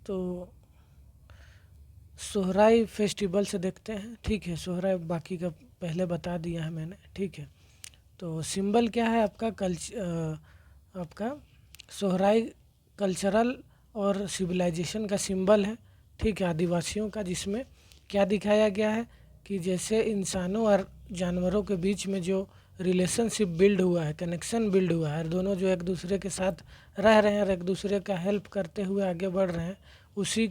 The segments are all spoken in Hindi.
तो सोहराई फेस्टिवल से देखते हैं। ठीक है, सोहराई बाकी का पहले बता दिया है मैंने। ठीक है, तो सिंबल क्या है आपका आपका सोहराई कल्चरल और सिविलाइजेशन का सिंबल है। ठीक है, आदिवासियों का, जिसमें क्या दिखाया गया है कि जैसे इंसानों और जानवरों के बीच में जो रिलेशनशिप बिल्ड हुआ है, कनेक्शन बिल्ड हुआ है, दोनों जो एक दूसरे के साथ रह रहे हैं और एक दूसरे का हेल्प करते हुए आगे बढ़ रहे हैं, उसी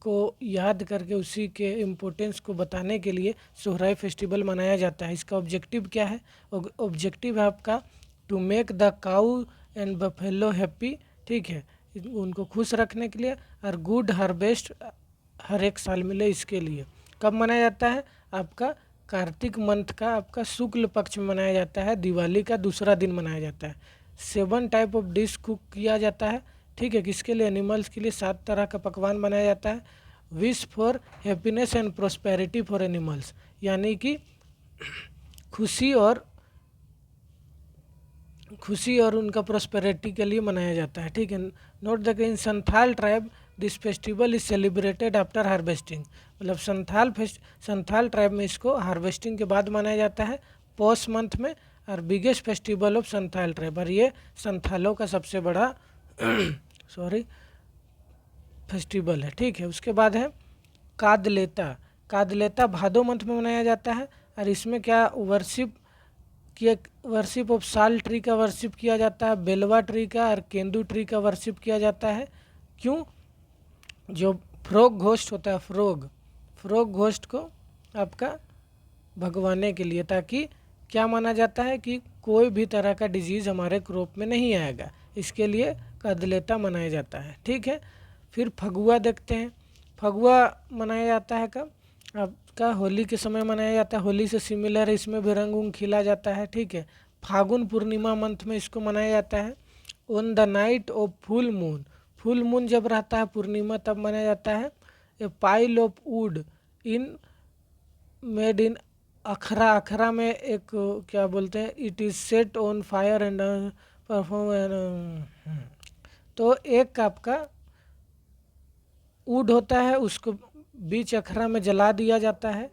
को याद करके, उसी के इम्पोर्टेंस को बताने के लिए सोहराई फेस्टिवल मनाया जाता है। इसका ऑब्जेक्टिव क्या है? ऑब्जेक्टिव है आपका to make the cow and buffalo happy. ठीक है, उनको खुश रखने के लिए, और गुड हार्वेस्ट हर एक साल मिले इसके लिए। कब मनाया जाता है? आपका कार्तिक मंथ का आपका शुक्ल पक्ष में मनाया जाता है, दिवाली का दूसरा दिन मनाया जाता है। 7 टाइप ऑफ डिश कुक किया जाता है। ठीक है, किसके लिए? एनिमल्स के लिए 7 तरह का पकवान बनाया जाता है। Wish for happiness and prosperity for animals, यानी कि खुशी और उनका प्रोस्पेरिटी के लिए मनाया जाता है। ठीक है, note the in Santhal tribe this festival is celebrated after harvesting. मतलब संथाल ट्राइब में इसको हार्वेस्टिंग के बाद मनाया जाता है, पौष मंथ में, और biggest festival of Santhal tribe, और ये संथालों का सबसे बड़ा फेस्टिवल है। ठीक है, उसके बाद है कादलेता। कादलेता भादो मंथ में मनाया जाता है, और इसमें क्या वर्शिप ऑफ साल ट्री का वर्शिप किया जाता है, बेलवा ट्री का और केंदू ट्री का वर्शिप किया जाता है। क्यों? जो फ्रॉग घोस्ट होता है, फ्रॉग घोस्ट को आपका भगवाने के लिए, ताकि क्या माना जाता है कि कोई भी तरह का डिजीज़ हमारे क्रॉप में नहीं आएगा, इसके लिए कादलेता मनाया जाता है। ठीक है, फिर फगुआ देखते हैं। फगुआ मनाया जाता है कब? आपका होली के समय मनाया जाता है, होली से सिमिलर है, इसमें भी रंग उंग खिला जाता है। ठीक है, फागुन पूर्णिमा मंथ में इसको मनाया जाता है। On the night of full moon जब रहता है पूर्णिमा, तब मनाया जाता है। A pile of wood in made in akhra. अखरा में एक क्या बोलते हैं, it is set on fire and perform. तो एक आपका वुड होता है, उसको बीच अखरा में जला दिया जाता है,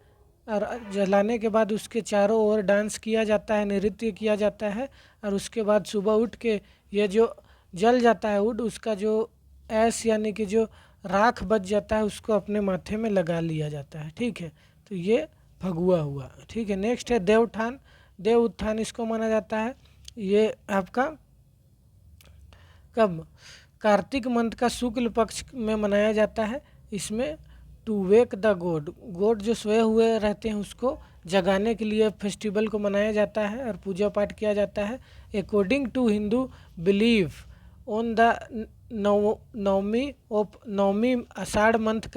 और जलाने के बाद उसके चारों ओर डांस किया जाता है, नृत्य किया जाता है, और उसके बाद सुबह उठ के ये जो जल जाता है वुड, उसका जो ऐश यानी कि जो राख बच जाता है, उसको अपने माथे में लगा लिया जाता है। ठीक है, तो ये फगुआ हुआ। ठीक है, नेक्स्ट है देव उत्थान इसको माना जाता है। ये आपका कब? कार्तिक मंथ का शुक्ल पक्ष में मनाया जाता है। इसमें टू वेक द गॉड जो सोए हुए रहते हैं उसको जगाने के लिए फेस्टिवल को मनाया जाता है और पूजा पाठ किया जाता है। According to Hindu belief on the Navami Ashadha month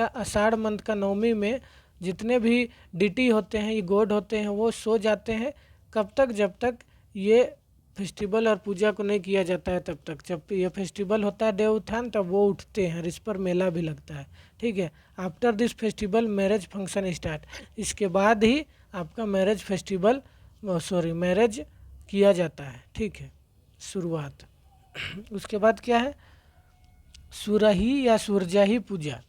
का नवमी में जितने भी डिटी होते हैं, ये गॉड होते हैं, वो सो जाते हैं। कब तक? जब तक ये फेस्टिवल और पूजा को नहीं किया जाता है तब तक। जब ये फेस्टिवल होता है देव उत्थान, तब वो उठते हैं, और इस पर मेला भी लगता है। ठीक है, after this festival marriage function start. इसके बाद ही आपका मैरिज किया जाता है। ठीक है, शुरुआत। उसके बाद क्या है? सुराही या सुरजाही पूजा।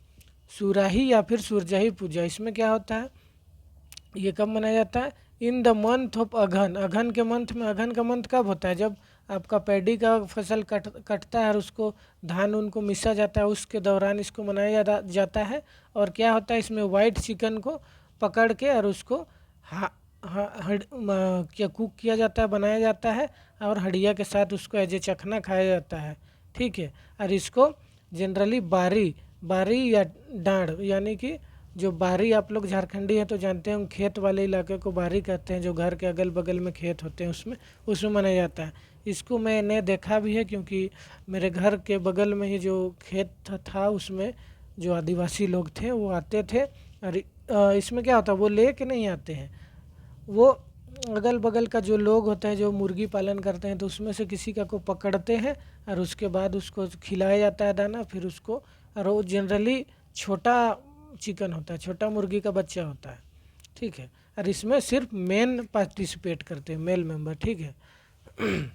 सुराही या फिर सुरजाही पूजा, इसमें क्या होता है? ये कब मनाया जाता है? इन द मंथ ऑफ अघन। अघन के मंथ में, अघन का मंथ कब होता है? जब आपका पैडी का फसल कटता है और उसको धान उनको मिसा जाता है, उसके दौरान इसको मनाया जाता है। और क्या होता है इसमें? वाइट चिकन को पकड़ के और उसको क्या कुक किया जाता है, बनाया जाता है, और हड़िया के साथ उसको एज ए चखना खाया जाता है। ठीक है, और इसको जनरली बारी या डांड, यानी कि जो बारी, आप लोग झारखंडी हैं तो जानते हैं, खेत वाले इलाके को बारी कहते हैं, जो घर के अगल बगल में खेत होते हैं उसमें मनाया जाता है। इसको मैंने देखा भी है, क्योंकि मेरे घर के बगल में ही जो खेत था उसमें जो आदिवासी लोग थे वो आते थे। और इसमें क्या होता है, वो ले के नहीं आते हैं, वो अगल बगल का जो लोग होते हैं जो मुर्गी पालन करते हैं, तो उसमें से किसी का को पकड़ते हैं और उसके बाद उसको खिलाया जाता है दाना, फिर उसको, और वो जनरली छोटा चिकन होता है, छोटा मुर्गी का बच्चा होता है। ठीक है, और इसमें सिर्फ मेन पार्टिसिपेट करते हैं, मेल मेंबर। ठीक है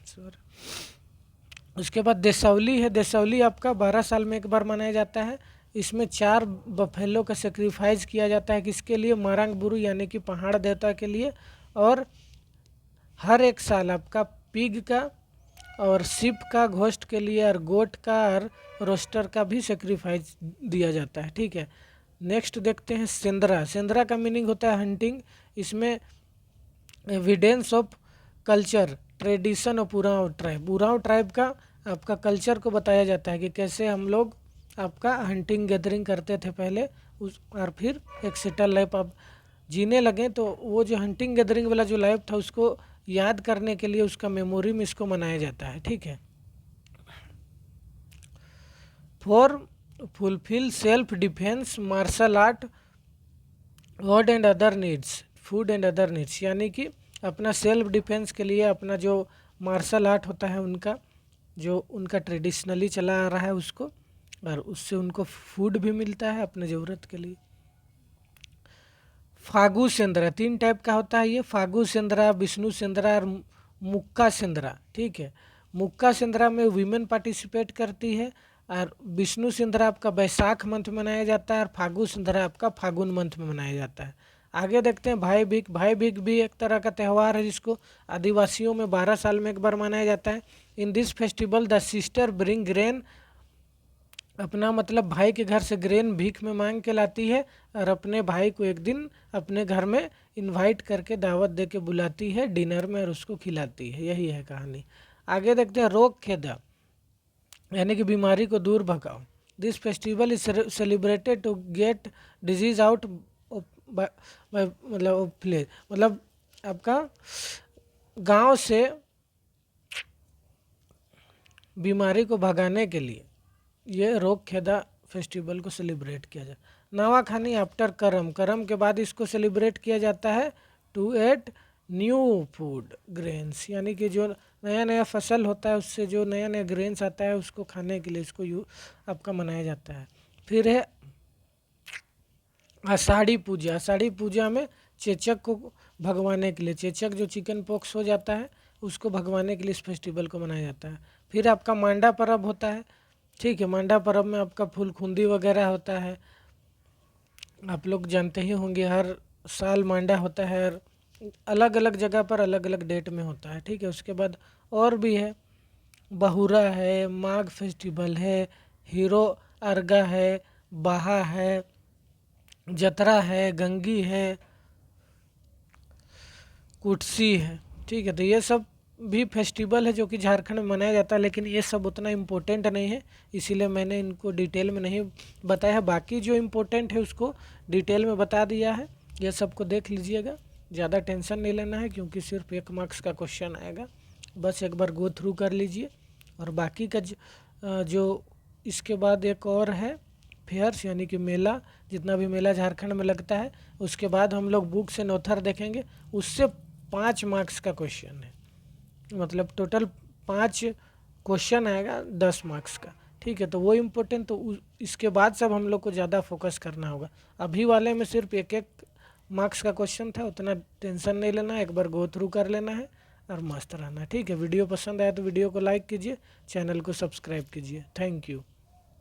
सॉरी। उसके बाद देसावली है। देसावली आपका 12 साल में एक बार मनाया जाता है। इसमें 4 बफेलो का सेक्रीफाइस किया जाता है, किसके लिए? मारंग बुरु यानी कि पहाड़ देवता के लिए। और हर एक साल आपका पिग का और शिप का घोस्ट के लिए, और गोट का और रोस्टर का भी सेक्रीफाइस दिया जाता है, ठीक है। नेक्स्ट देखते हैं सेंद्रा। सेंद्रा का मीनिंग होता है हंटिंग। इसमें एविडेंस ऑफ कल्चर, ट्रेडिशन और पुराव ट्राइब का आपका कल्चर को बताया जाता है कि कैसे हम लोग आपका हंटिंग गैदरिंग करते थे पहले, उस और फिर एक सेटल लाइफ आप जीने लगे। तो वो जो हंटिंग गैदरिंग वाला जो लाइफ था उसको याद करने के लिए, उसका मेमोरी में इसको मनाया जाता है, ठीक है। For fulfil self defence, martial art, food and other needs, यानी कि अपना सेल्फ डिफेंस के लिए अपना जो मार्शल आर्ट होता है उनका, जो उनका ट्रेडिशनली चला आ रहा है उसको, और उससे उनको फूड भी मिलता है अपने ज़रूरत के लिए। फागु सेंद्रा 3 टाइप का होता है ये, फागु सेंद्रा, विष्णु सेंद्रा और मुक्का सेंद्रा, ठीक है। मुक्का सेंद्रा में वीमेन पार्टिसिपेट करती है, और विष्णु सेंद्रा आपका बैसाख मंथ में मनाया जाता है, और फागु सेंद्रा आपका फागुन मंथ में मनाया जाता है। आगे देखते हैं भाई बीक। भाई बीक भी एक तरह का त्यौहार है जिसको आदिवासियों में 12 साल में एक बार मनाया जाता है। In this festival the sister bring grain, अपना मतलब भाई के घर से ग्रेन भीख में मांग के लाती है, और अपने भाई को एक दिन अपने घर में इनवाइट करके दावत दे के बुलाती है डिनर में, और उसको खिलाती है। यही है कहानी। आगे देखते हैं रोग खेदा, यानी कि बीमारी को दूर भगाओ। This festival is celebrated to get disease out, मतलब प्लेस, मतलब आपका गांव से बीमारी को भगाने के लिए ये रोग खेदा फेस्टिवल को सेलिब्रेट किया जाए। नवाखानी आफ्टर करम, करम के बाद इसको सेलिब्रेट किया जाता है to ate new food grains, यानी कि जो नया नया फसल होता है उससे जो नया नया ग्रेन्स आता है उसको खाने के लिए इसको आपका मनाया जाता है। फिर है आषाढ़ी पूजा। आषाढ़ी पूजा में चेचक को भगवाने के लिए, चेचक जो चिकन पॉक्स हो जाता है उसको भगवाने के लिए इस फेस्टिवल को मनाया जाता है। फिर आपका मांडा पर्व होता है, ठीक है। मांडा पर्व में आपका फूलखुंदी वगैरह होता है, आप लोग जानते ही होंगे, हर साल मांडा होता है, और अलग अलग जगह पर अलग अलग डेट में होता है, ठीक है। उसके बाद और भी है, बहुरा है, माघ फेस्टिवल है, हीरो अर्गा है, बाहा है, जतरा है, गंगी है, कुटसी है, ठीक है। तो ये सब भी फेस्टिवल है जो कि झारखंड में मनाया जाता है, लेकिन ये सब उतना इम्पोर्टेंट नहीं है, इसीलिए मैंने इनको डिटेल में नहीं बताया है। बाकी जो इम्पोर्टेंट है उसको डिटेल में बता दिया है, ये सबको देख लीजिएगा। ज़्यादा टेंशन नहीं लेना है क्योंकि सिर्फ 1 मार्क्स का क्वेश्चन आएगा, बस एक बार गो थ्रू कर लीजिए। और बाकी का जो इसके बाद एक और है फेयर्स, यानी कि मेला, जितना भी मेला झारखंड में लगता है उसके बाद हम लोग बुक से नौथर देखेंगे, उससे 5 मार्क्स का क्वेश्चन है, मतलब टोटल 5 क्वेश्चन आएगा 10 मार्क्स का, ठीक है। तो वो इम्पोर्टेंट, तो इसके बाद सब हम लोग को ज़्यादा फोकस करना होगा। अभी वाले में सिर्फ 1 मार्क्स का क्वेश्चन था, उतना टेंशन नहीं लेना, एक बार गो थ्रू कर लेना है और मस्त रहना, ठीक है। वीडियो पसंद आया तो वीडियो को लाइक कीजिए, चैनल को सब्सक्राइब कीजिए। Thank you.